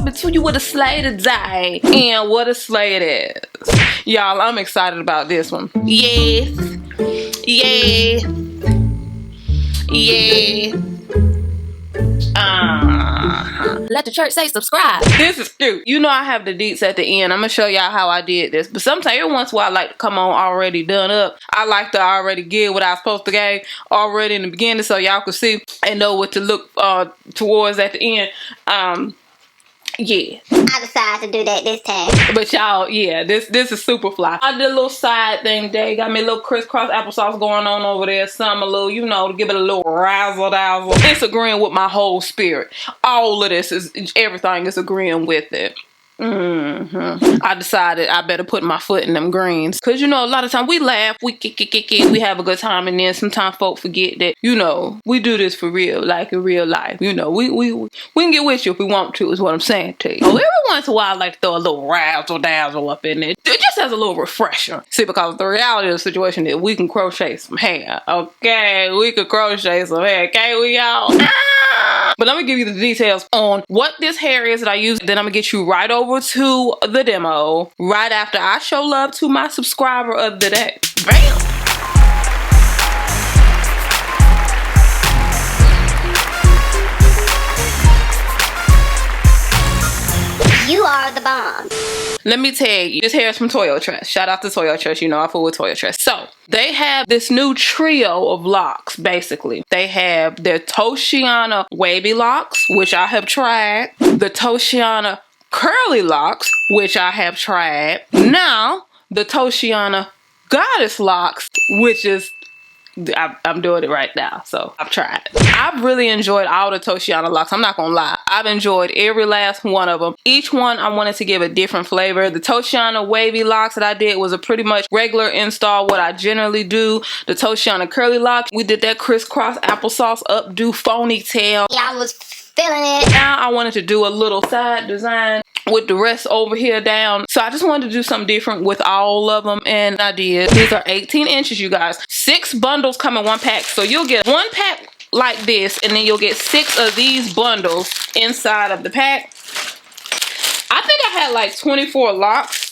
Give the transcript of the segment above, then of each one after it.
coming to you with a slay today. And what a slay it is. Y'all, I'm excited about this one. Yes. Yeah. Yeah. Let the church say subscribe. This is cute. You know I have the deets at the end. I'm gonna show y'all how I did this. But sometimes every once in a while I like to come on already done up. I like to already give what I was supposed to give already in the beginning so y'all can see and know what to look towards at the end. Yeah. I decided to do that this time. But y'all, yeah, this is super fly. I did a little side thing there. Got me a little crisscross applesauce going on over there. Some a little, you know, to give it a little razzle dazzle. It's agreeing with my whole spirit. All of this is, everything is agreeing with it. I decided I better put my foot in them greens. Cause you know, a lot of times we laugh, we kick, we have a good time, and then sometimes folk forget that, you know, we do this for real, like in real life. You know, we can get with you if we want to, is what I'm saying to you. So every once in a while I like to throw a little razzle dazzle up in there. It just has a little refresher. See, because the reality of the situation is we can crochet some hair. Okay, we can crochet some hair. Okay, we all. But let me give you the details on what this hair is that I use. Then I'm gonna get you right over to the demo right after I show love to my subscriber of the day. Bam! You are the bomb. Let me tell you, this hair is from Toyotress. Shout out to Toyotress. You know I fool with Toyotress. So they have this new trio of locks, basically. They have their Toceana wavy locks, which I have tried. The Toceana curly locks, which I have tried. Now, the Toceana goddess locks, which is, I'm doing it right now, so I've tried. I've really enjoyed all the Toceana locks. I'm not gonna lie. I've enjoyed every last one of them. Each one I wanted to give a different flavor. The Toceana wavy locks that I did was a pretty much regular install, what I generally do. The Toceana curly locks, we did that crisscross applesauce updo ponytail. Yeah, I was feeling it. Now I wanted to do a little side design with the rest over here down. So I just wanted to do something different with all of them, and I did. These are 18 inches, you guys. 6 bundles come in one pack. So you'll get one pack like this, and then you'll get 6 of these bundles inside of the pack. I think I had like 24 locks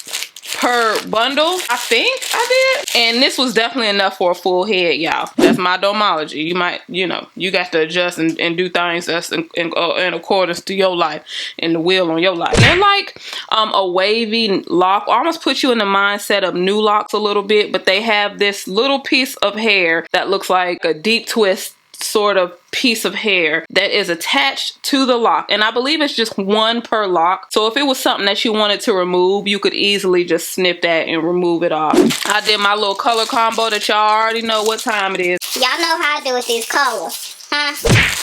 per bundle. I think I did. And this was definitely enough for a full head, y'all. That's my domology. You might, you know, you got to adjust and do things that's in accordance to your life and the will on your life. They're like a wavy lock. Almost put you in the mindset of new locks a little bit, but they have this little piece of hair that looks like a deep twist sort of piece of hair that is attached to the lock, and I believe it's just one per lock. So if it was something that you wanted to remove, you could easily just snip that and remove it off. I did my little color combo that y'all already know what time it is. Y'all know how I do with these colors.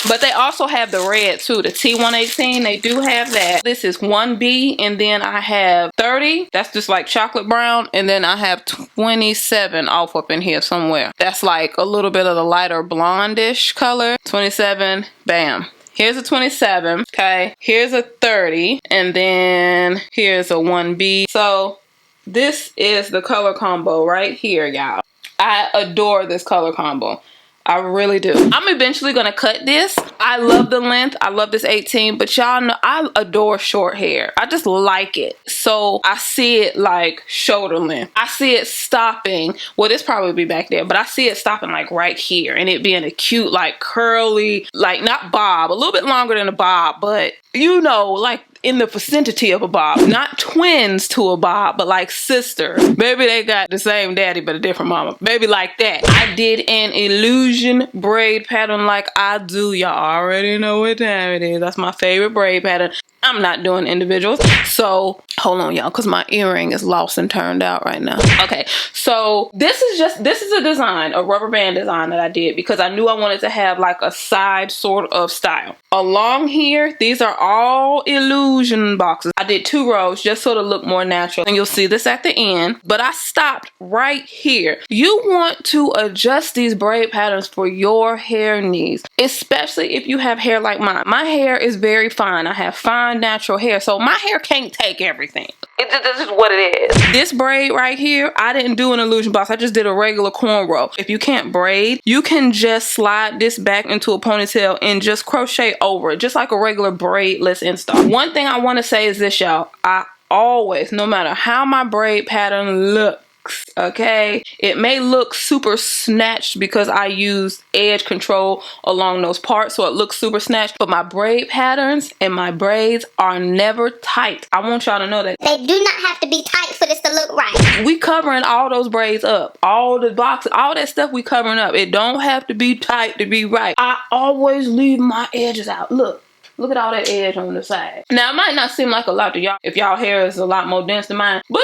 But they also have the red too, the T118. They do have that. This is 1B, and then I have 30. That's just like chocolate brown, and then I have 27 off up in here somewhere. That's like a little bit of the lighter blondish color. 27, bam. Here's a 27, okay. Here's a 30, and then here's a 1B. So this is the color combo right here, y'all. I adore this color combo. I really do. I'm eventually gonna cut this. I love the length. I love this 18, but y'all know I adore short hair. I just like it. So I see it like shoulder length. I see it stopping. Well, this probably be back there, but I see it stopping like right here, and it being a cute, like curly, like not bob, a little bit longer than a bob, but you know, like in the vicinity of a bob. Not twins to a bob, but like sisters. Maybe they got the same daddy but a different mama. Maybe like that. I did an illusion braid pattern like I do. Y'all already know what time it is. That's my favorite braid pattern. I'm not doing individuals. So hold on, y'all, because my earring is lost and turned out right now. Okay, so this is a design, a rubber band design that I did because I knew I wanted to have like a side sort of style. Along here, these are all illusion boxes. I did 2 rows just so to look more natural. And you'll see this at the end, but I stopped right here. You want to adjust these braid patterns for your hair needs, especially if you have hair like mine. My hair is very fine. I have fine natural hair, so my hair can't take everything. This is what it is. This braid right here, I didn't do an illusion box. I just did a regular cornrow. If you can't braid, you can just slide this back into a ponytail and just crochet over it, just like a regular braidless install. One thing I want to say is this, y'all. I always, no matter how my braid pattern looks, okay, it may look super snatched because I use edge control along those parts, so it looks super snatched, but my braid patterns and my braids are never tight. I want y'all to know that They do not have to be tight for this to look right. we covering all those braids up, all the boxes, all that stuff we covering up. It don't have to be tight to be right. I always leave my edges out. Look at all that edge on the side. Now it might not seem like a lot to y'all if y'all hair is a lot more dense than mine, but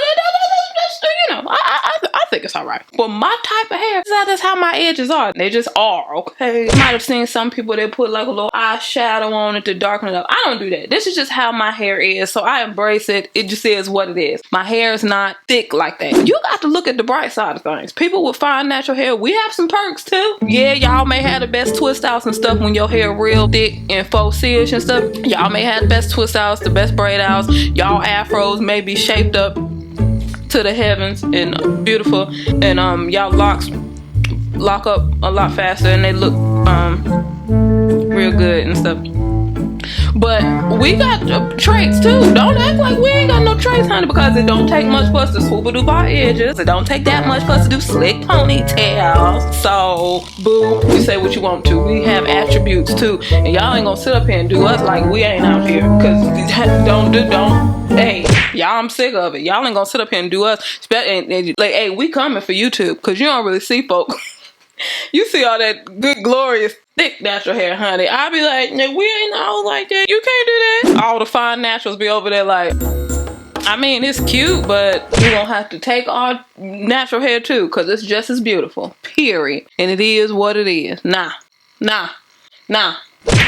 you know, I think it's all right. For my type of hair, that's how my edges are. They just are, okay? You might have seen some people that put like a little eyeshadow on it to darken it up. I don't do that. This is just how my hair is, so I embrace it. It just is what it is. My hair is not thick like that. You got to look at the bright side of things. People with fine natural hair, we have some perks too. Yeah, y'all may have the best twist outs and stuff when your hair real thick and faux silk and stuff. Y'all may have the best twist outs, the best braid outs. Y'all afros may be shaped up to the heavens and beautiful, and y'all locks lock up a lot faster and they look real good and stuff. But we got traits too. Don't act like we ain't got no traits, honey, because it don't take much for us to swoop a our edges. It don't take that much for us to do slick ponytails. So, boo, you say what you want to. We have attributes too, and y'all ain't gonna sit up here and do us like we ain't out here. Cause don't. Hey, y'all, I'm sick of it. Y'all ain't gonna sit up here and do us. Like, hey, we coming for YouTube, cause you don't really see folk. You see all that good, glorious, thick natural hair, honey. I be like, nah, we ain't all like that. You can't do that. All the fine naturals be over there like, I mean, it's cute, but you gonna have to take our natural hair too, because it's just as beautiful, period. And it is what it is. Nah.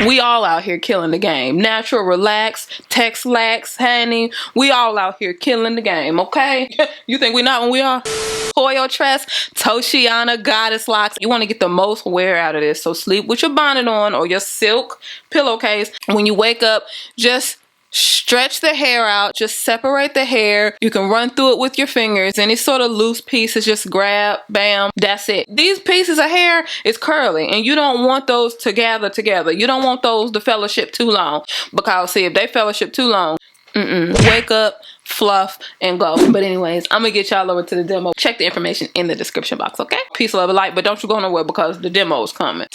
We all out here killing the game. Natural, relax, text lax, honey. We all out here killing the game, okay? You think we not when we are? Toyotress, Toceana, Goddess Locs. You want to get the most wear out of this, so sleep with your bonnet on or your silk pillowcase. When you wake up, just stretch the hair out, just separate the hair. You can run through it with your fingers. Any sort of loose pieces, just grab, bam, that's it. These pieces of hair is curly and you don't want those to gather together. You don't want those to fellowship too long, because see, if they fellowship too long, wake up, fluff, and go. But anyways, I'm gonna get y'all over to the demo. Check the information in the description box, okay? Peace, love, and light, but don't you go nowhere because the demo is coming.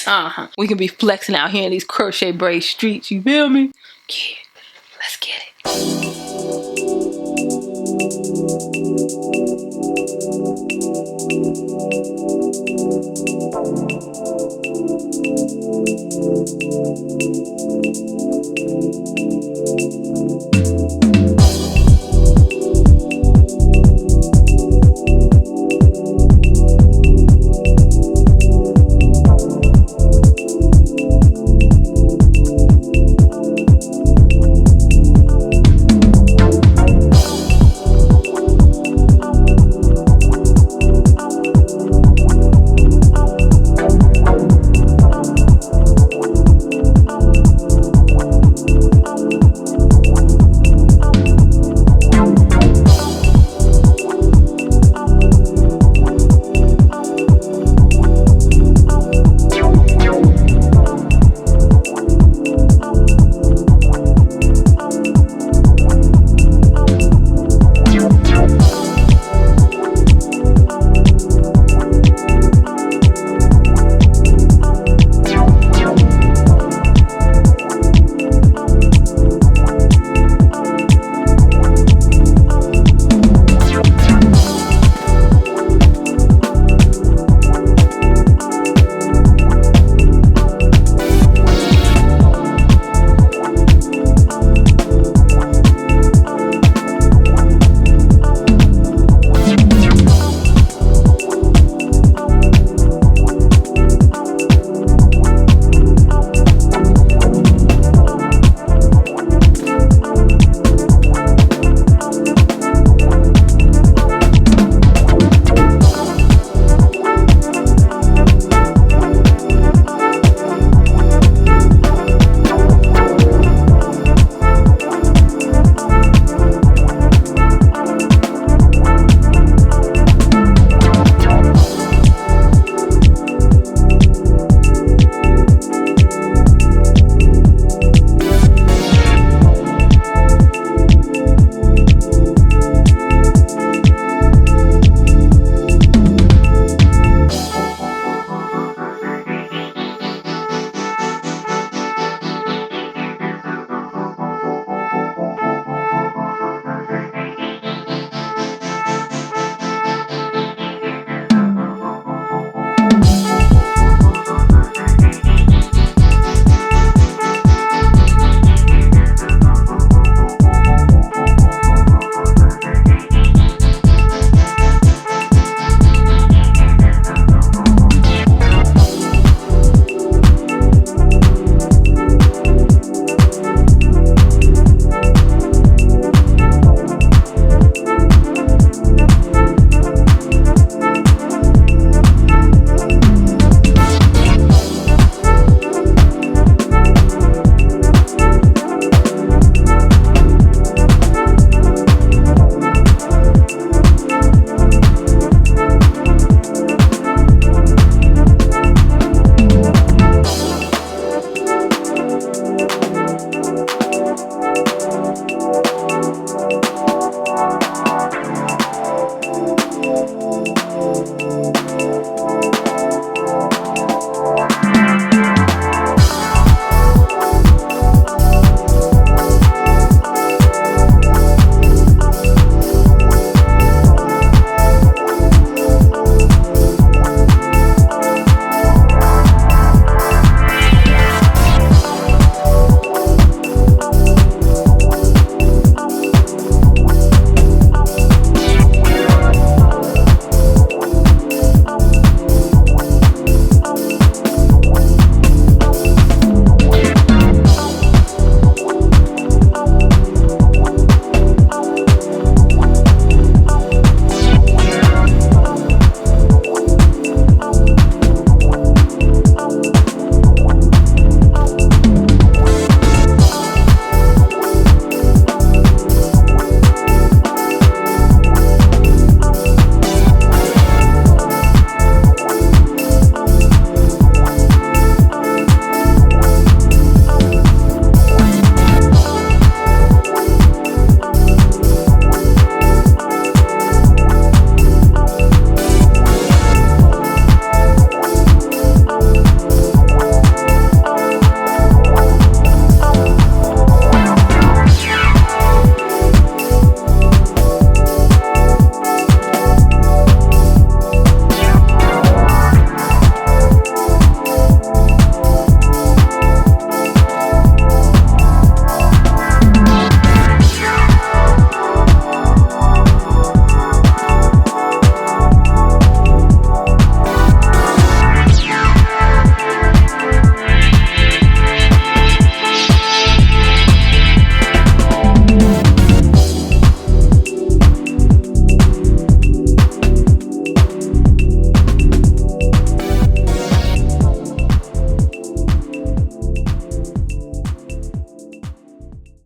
We can be flexing out here in these crochet braid streets, you feel me? Yeah. Let's get it.